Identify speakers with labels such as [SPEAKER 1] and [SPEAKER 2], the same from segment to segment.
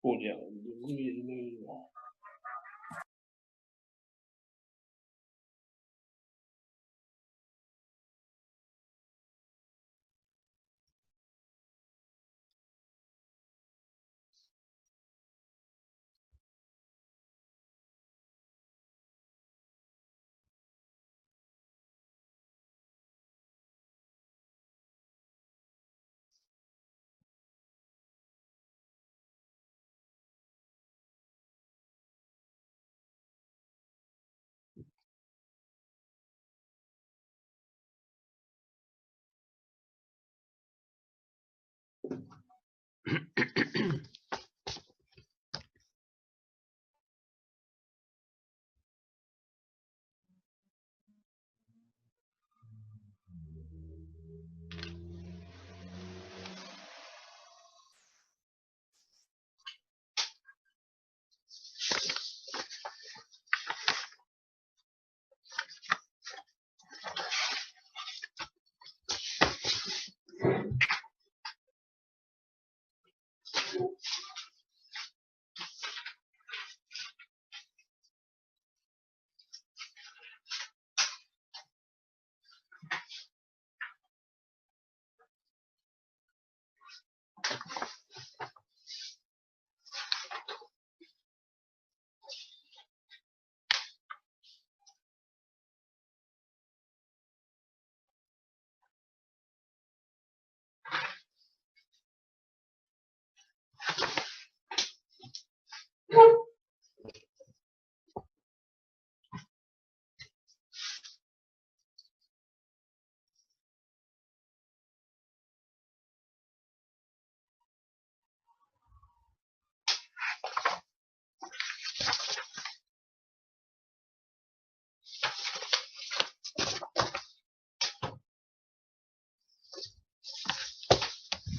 [SPEAKER 1] Puña.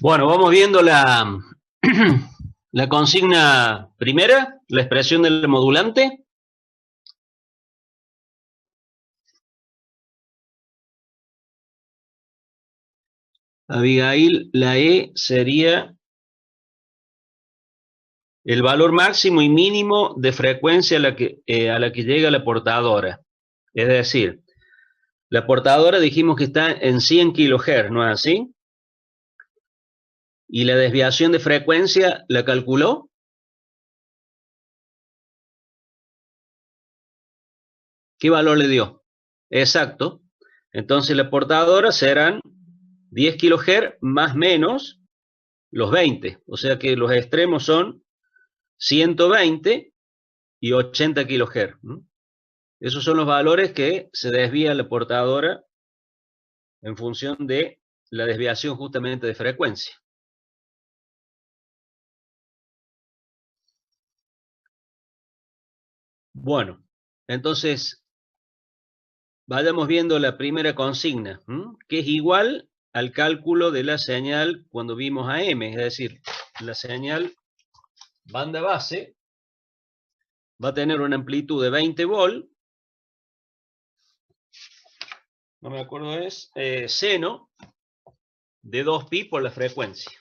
[SPEAKER 2] Bueno, vamos viendo la, la consigna primera, la expresión del modulante. Abigail, la E sería el valor máximo y mínimo de frecuencia a la que llega la portadora. Es decir, la portadora dijimos que está en 100 kHz, ¿no es así? Y la desviación de frecuencia, ¿la calculó? ¿Qué valor le dio? Exacto. Entonces la portadora serán 10 kHz más menos los 20. O sea que los extremos son 120 y 80 kHz. Esos son los valores que se desvía la portadora en función de la desviación justamente de frecuencia. Bueno, entonces vayamos viendo la primera consigna, que es igual al cálculo de la señal cuando vimos AM, es decir, la señal banda base va a tener una amplitud de 20 volt, no me acuerdo es, seno de 2pi por la frecuencia.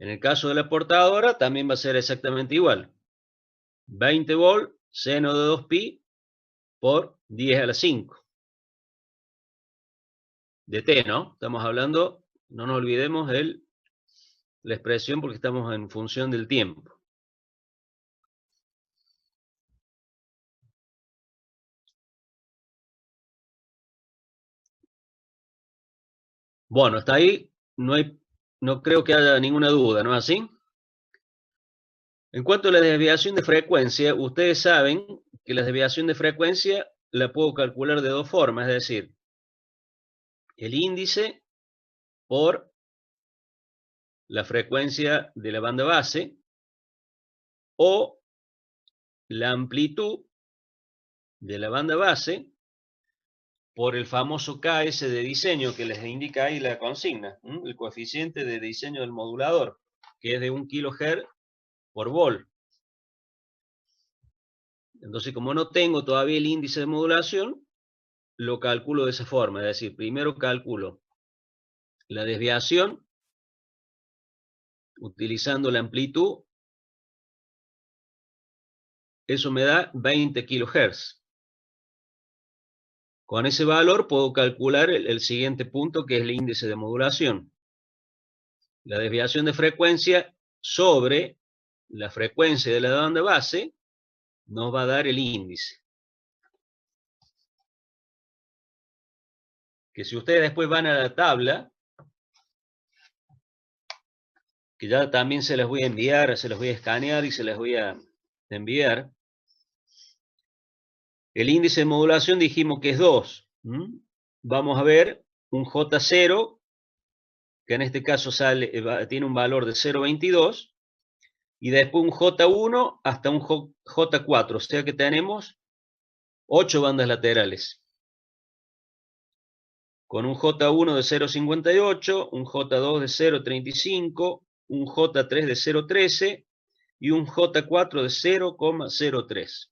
[SPEAKER 2] En el caso de la portadora también va a ser exactamente igual. 20 volt seno de 2pi por 10 a la 5. De t, ¿no? Estamos hablando, no nos olvidemos de la expresión porque estamos en función del tiempo. Bueno, hasta ahí no creo que haya ninguna duda, ¿no es así? En cuanto a la desviación de frecuencia, ustedes saben que la desviación de frecuencia la puedo calcular de dos formas, es decir, el índice por la frecuencia de la banda base o la amplitud de la banda base por el famoso KS de diseño que les indica ahí la consigna, el coeficiente de diseño del modulador, que es de 1 kHz por volt. Entonces, como no tengo todavía el índice de modulación, lo calculo de esa forma, es decir, primero calculo la desviación utilizando la amplitud, eso me da 20 kHz. Con ese valor puedo calcular el siguiente punto, que es el índice de modulación. La desviación de frecuencia sobre la frecuencia de la banda base nos va a dar el índice. Que si ustedes después van a la tabla, que ya también se las voy a enviar, se las voy a escanear y se las voy a enviar. El índice de modulación dijimos que es 2. Vamos a ver un J0, que en este caso tiene un valor de 0,22, y después un J1 hasta un J4, o sea que tenemos 8 bandas laterales. Con un J1 de 0,58, un J2 de 0,35, un J3 de 0,13 y un J4 de 0,03.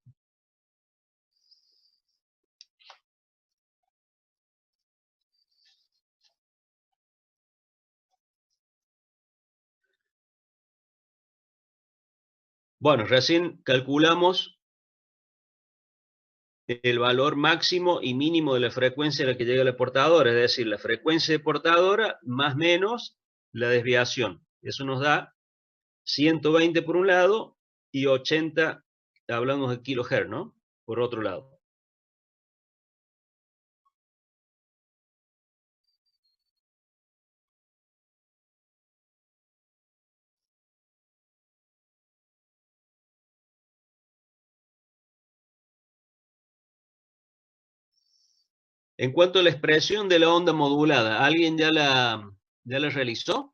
[SPEAKER 2] Bueno, recién calculamos el valor máximo y mínimo de la frecuencia a la que llega la portadora, es decir, la frecuencia de portadora más menos la desviación. Eso nos da 120 por un lado y 80, hablamos de kilohertz, ¿no? Por otro lado. En cuanto a la expresión de la onda modulada, ¿alguien ya la realizó?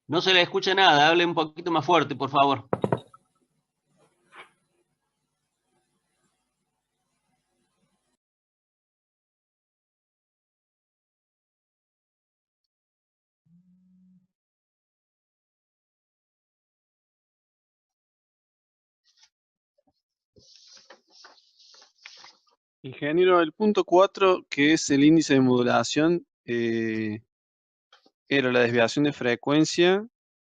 [SPEAKER 2] No se le escucha nada, hable un poquito más fuerte, por favor.
[SPEAKER 1] Ingeniero, el punto 4, que es el índice de modulación, era la desviación de frecuencia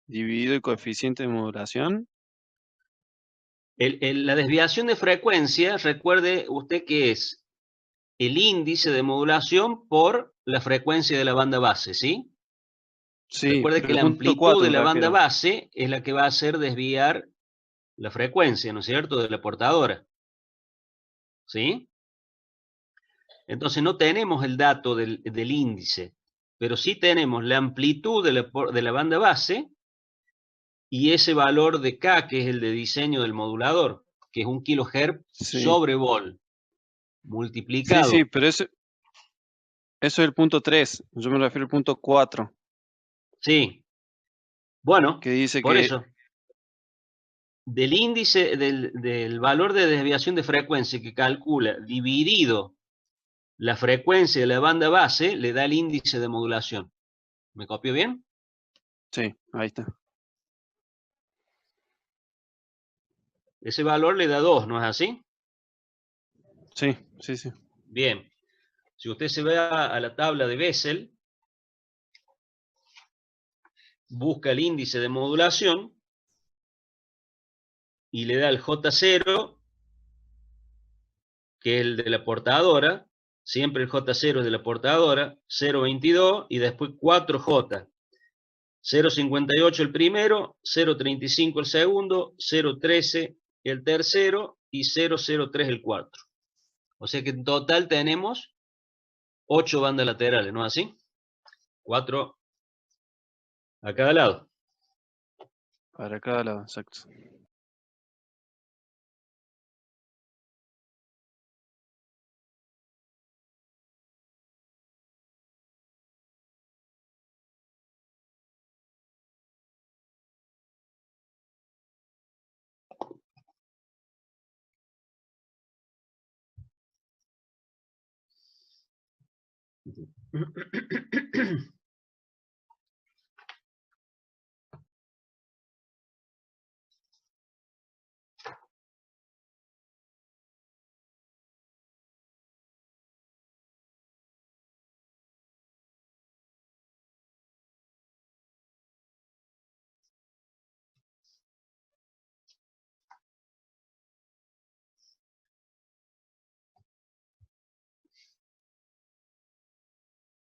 [SPEAKER 1] dividido el coeficiente de modulación.
[SPEAKER 2] La desviación de frecuencia, recuerde usted que es el índice de modulación por la frecuencia de la banda base, ¿sí?
[SPEAKER 1] Sí,
[SPEAKER 2] Recuerde
[SPEAKER 1] pero
[SPEAKER 2] que
[SPEAKER 1] el
[SPEAKER 2] la
[SPEAKER 1] punto
[SPEAKER 2] amplitud
[SPEAKER 1] 4
[SPEAKER 2] de
[SPEAKER 1] me
[SPEAKER 2] la banda
[SPEAKER 1] refiero.
[SPEAKER 2] base es la que va a hacer desviar la frecuencia, ¿no es cierto?, de la portadora, ¿sí? Entonces no tenemos el dato del índice, pero sí tenemos la amplitud de la banda base y ese valor de K, que es el de diseño del modulador, que es 1 kHz
[SPEAKER 1] Sí,
[SPEAKER 2] sobre vol,
[SPEAKER 1] sí,
[SPEAKER 2] multiplicado.
[SPEAKER 1] pero eso es el punto 3. Yo me refiero al punto 4,
[SPEAKER 2] Sí, bueno,
[SPEAKER 1] que dice
[SPEAKER 2] por
[SPEAKER 1] que
[SPEAKER 2] eso, del índice, del valor de desviación de frecuencia que calcula dividido la frecuencia de la banda base, le da el índice de modulación. ¿Me copio bien?
[SPEAKER 1] sí, ahí está.
[SPEAKER 2] Ese valor le da 2, ¿no es así?
[SPEAKER 1] Sí, sí, sí.
[SPEAKER 2] Bien. Si usted se va a la tabla de Bessel, busca el índice de modulación y le da el J0, que es el de la portadora, siempre el J0 es de la portadora, 0,22 y después 4J. 0,58 el primero, 0,35 el segundo, 0,13 el tercero y 0,03 el cuarto. O sea que en total tenemos 8 bandas laterales, ¿no es así? 4 a cada lado.
[SPEAKER 1] Para cada lado, exacto.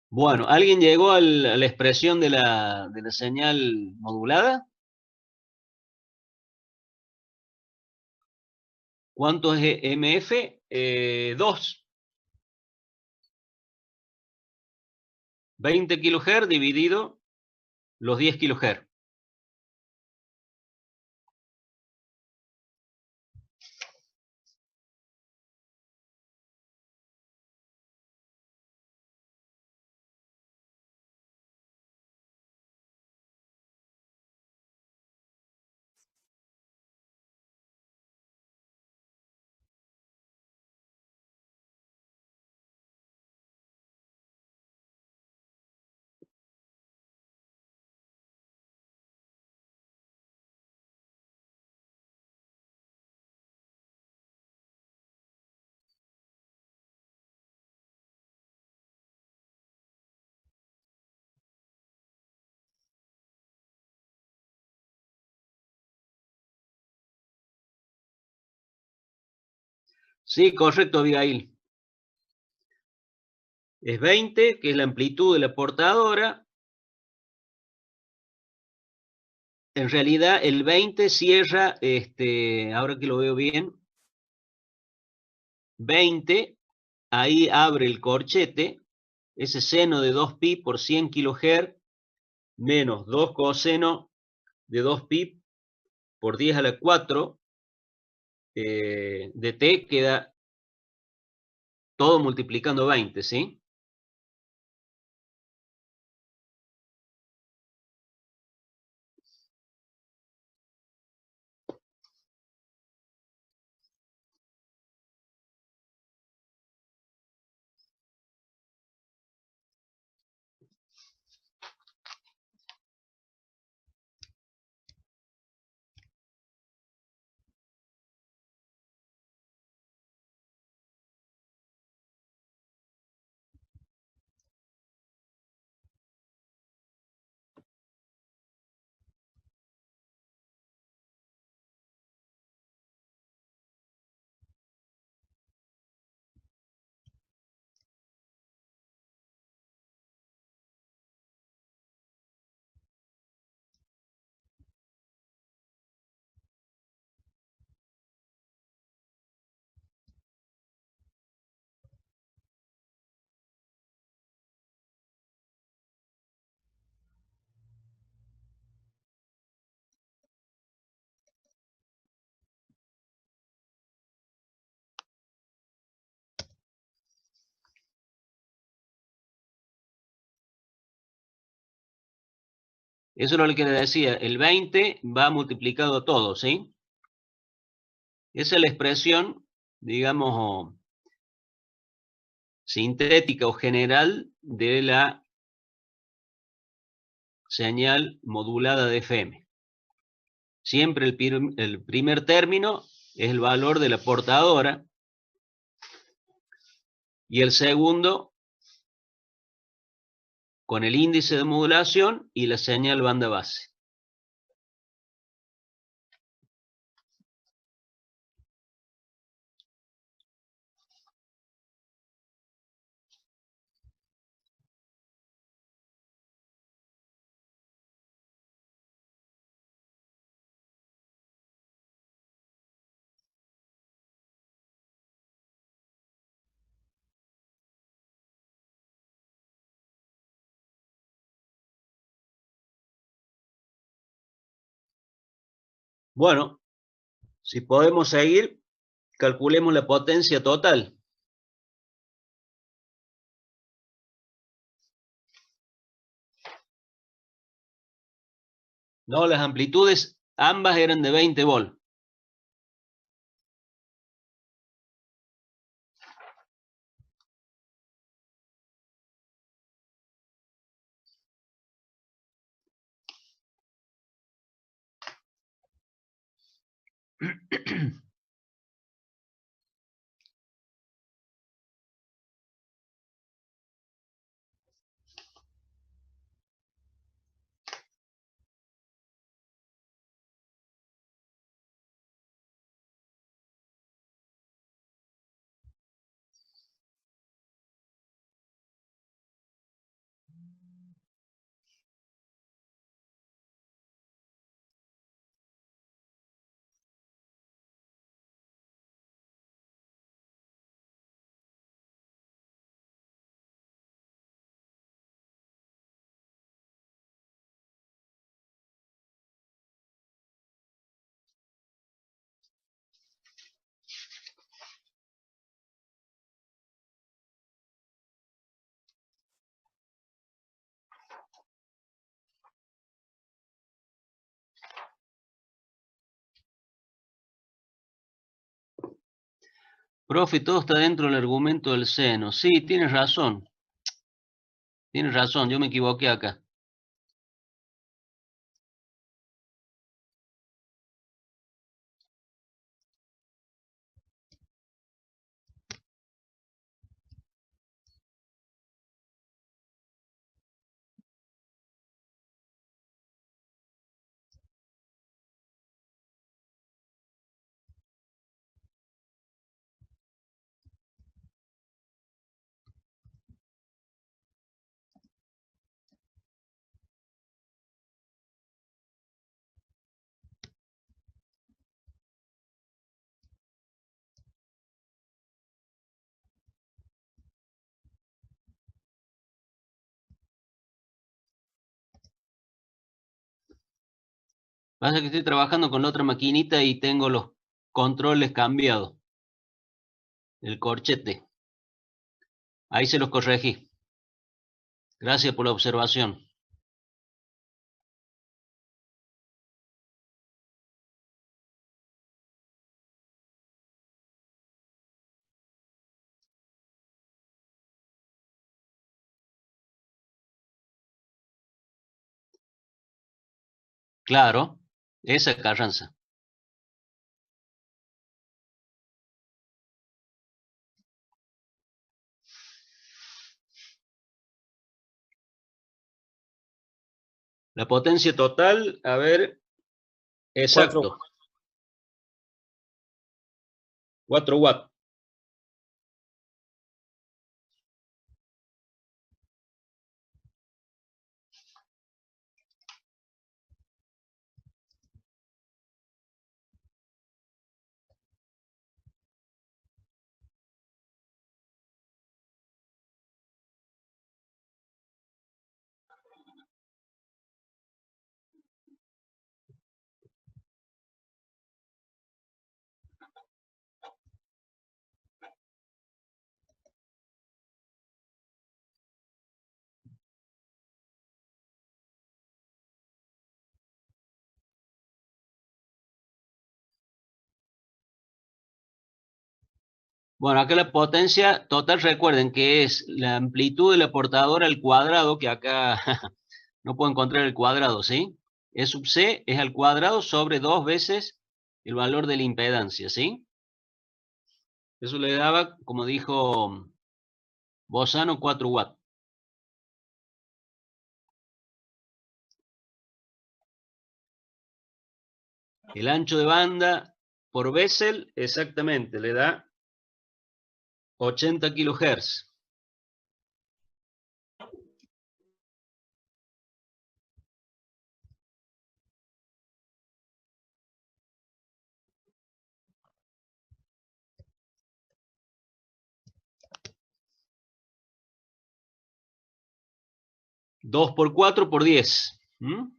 [SPEAKER 2] Bueno, ¿alguien llegó a la expresión de la señal modulada? ¿Cuánto es MF? 2. 20 kHz dividido los 10 kHz. Sí, correcto, Abigail. Es 20, que es la amplitud de la portadora. En realidad, el 20 cierra, ahora que lo veo bien, 20, ahí abre el corchete, ese seno de 2pi por 100 kHz, menos 2 coseno de 2pi por 10 a la 4 de t, queda todo multiplicando 20, ¿sí? Eso es lo que le decía, el 20 va multiplicado todo, ¿sí? Esa es la expresión, digamos, sintética o general de la señal modulada de FM. Siempre el primer término es el valor de la portadora y el segundo con el índice de modulación y la señal banda base. Bueno, si podemos seguir, calculemos la potencia total. No, las amplitudes ambas eran de 20 volt. Profe, todo está dentro del argumento del seno. Sí, tienes razón. Tienes razón, yo me equivoqué acá. Pasa que estoy trabajando con la otra maquinita y tengo los controles cambiados. El corchete. Ahí se los corregí. Gracias por la observación. Claro, esa es Carranza. La potencia total, a ver, exacto. 4 watts. Bueno, acá la potencia total, recuerden que es la amplitud de la portadora al cuadrado, que acá no puedo encontrar el cuadrado, ¿sí? E sub C es al cuadrado sobre 2 veces el valor de la impedancia, ¿sí? Eso le daba, como dijo Bosano, 4 watts. El ancho de banda por Bessel, exactamente, le da 80 kilohertz. Dos por 4 por 10. ¿Mm?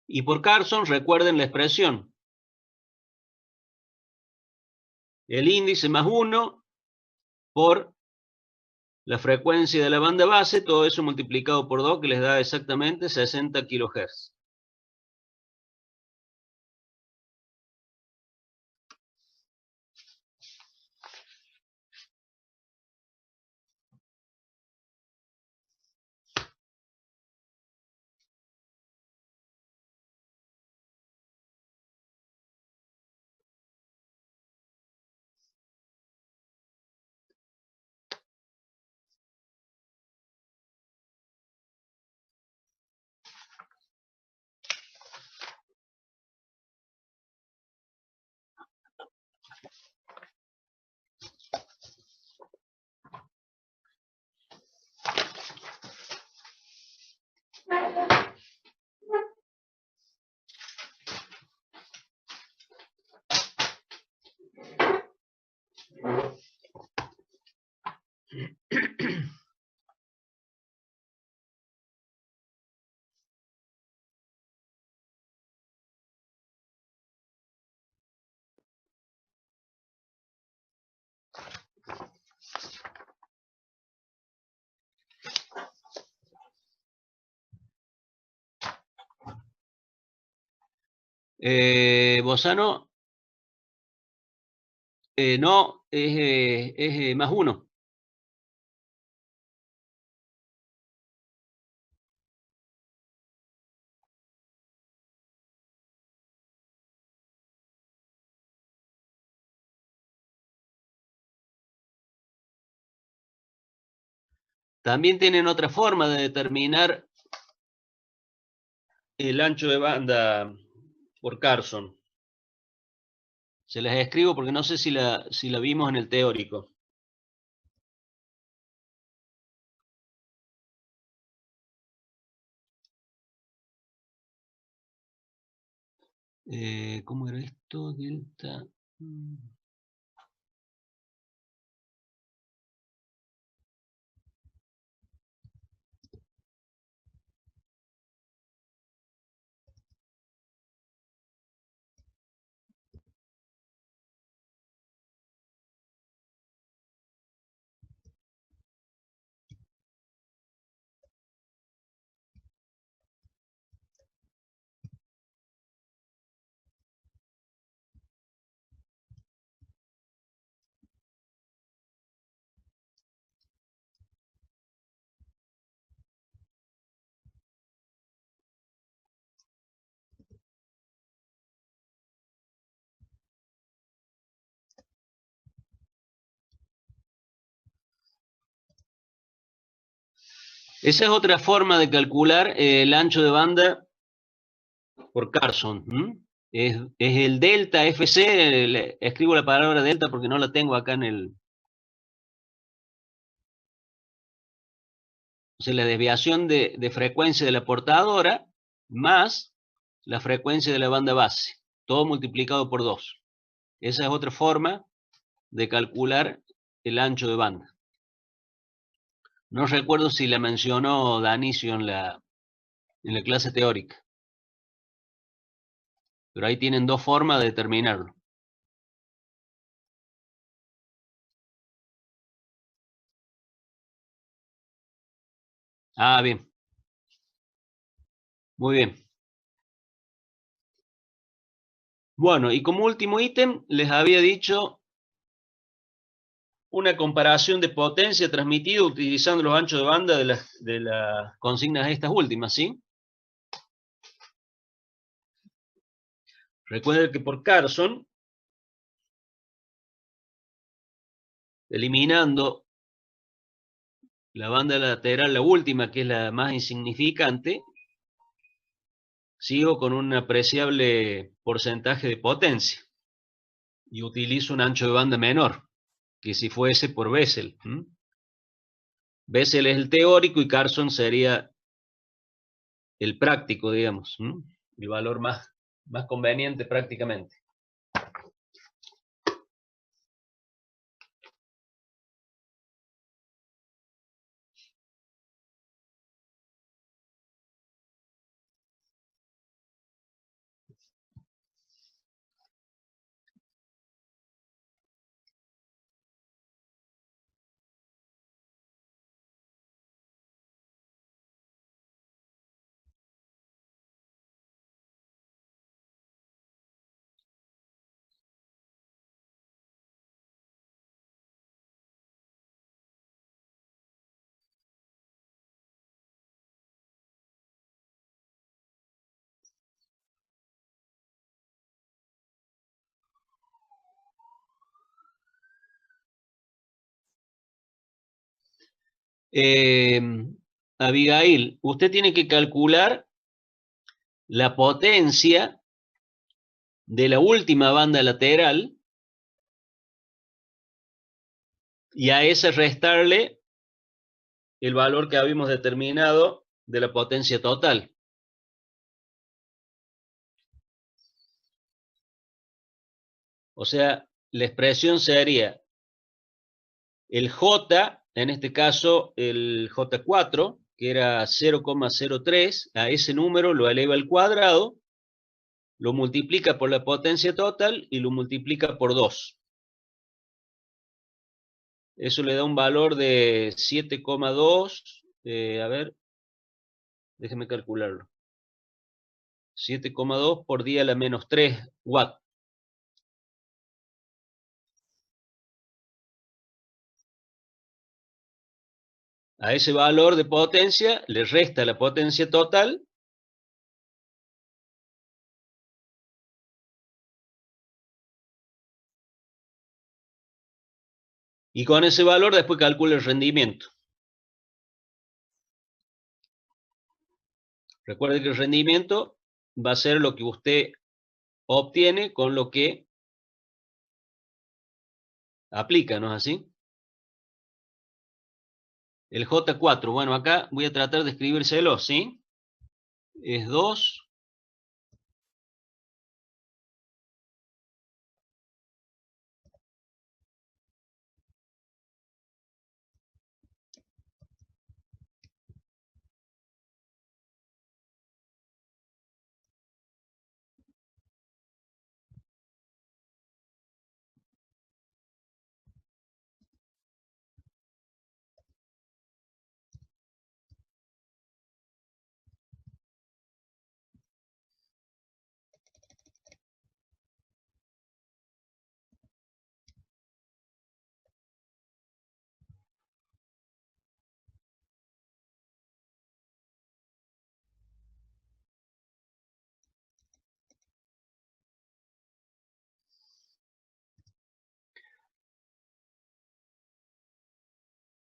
[SPEAKER 2] Y por Carson, recuerden la expresión. El índice más 1 por la frecuencia de la banda base, todo eso multiplicado por 2, que les da exactamente 60 kHz. Bosano, no, es más 1. También tienen otra forma de determinar el ancho de banda por Carson. Se las escribo porque no sé si la vimos en el teórico. ¿Cómo era esto? Delta. Esa es otra forma de calcular el ancho de banda por Carson. Es el delta FC, escribo la palabra delta porque no la tengo acá en el... O sea, la desviación de frecuencia de la portadora más la frecuencia de la banda base, todo multiplicado por 2. Esa es otra forma de calcular el ancho de banda. No recuerdo si la mencionó Danicio en la clase teórica, pero ahí tienen dos formas de determinarlo. Ah, bien. Muy bien. Bueno, y como último ítem, les había dicho una comparación de potencia transmitida utilizando los anchos de banda de las consignas estas últimas, ¿sí? Recuerden que por Carson, eliminando la banda lateral, la última, que es la más insignificante, sigo con un apreciable porcentaje de potencia y utilizo un ancho de banda menor que si fuese por Bessel. Bessel es el teórico y Carson sería el práctico, digamos, el valor más conveniente prácticamente. Eh, Abigail, usted tiene que calcular la potencia de la última banda lateral y a ese restarle el valor que habíamos determinado de la potencia total. O sea, la expresión sería el J, en este caso el J4, que era 0,03, a ese número lo eleva al cuadrado, lo multiplica por la potencia total y lo multiplica por 2. Eso le da un valor de 7,2, a ver, déjeme calcularlo. 7,2 por 10 a la menos 3 watts. A ese valor de potencia le resta la potencia total y con ese valor después calcula el rendimiento. Recuerde que el rendimiento va a ser lo que usted obtiene con lo que aplica, ¿no es así? El J4, bueno, acá voy a tratar de escribírselo, ¿sí? Es 2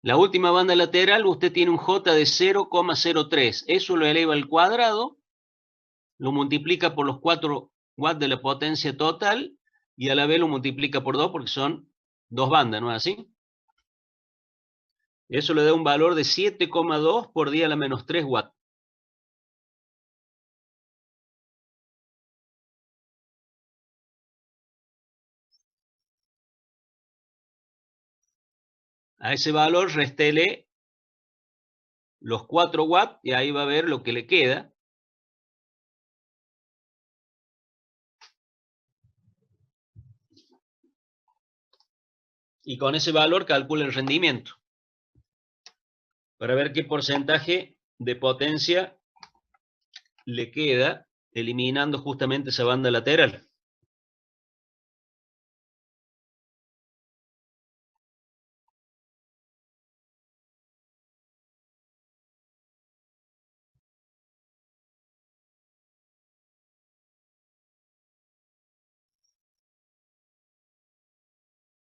[SPEAKER 2] La última banda lateral, usted tiene un J de 0,03. Eso lo eleva al cuadrado lo multiplica por los 4 watts de la potencia total y a la vez lo multiplica por 2 porque son 2 bandas, ¿no es así? Eso le da un valor de 7,2 por 10 a la menos 3 watts. A ese valor restele los 4 watts y ahí va a ver lo que le queda. Y con ese valor calcula el rendimiento para ver qué porcentaje de potencia le queda eliminando justamente esa banda lateral.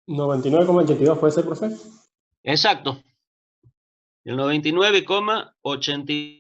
[SPEAKER 3] ¿99,82 puede ser, profe?
[SPEAKER 2] Exacto. El 99,82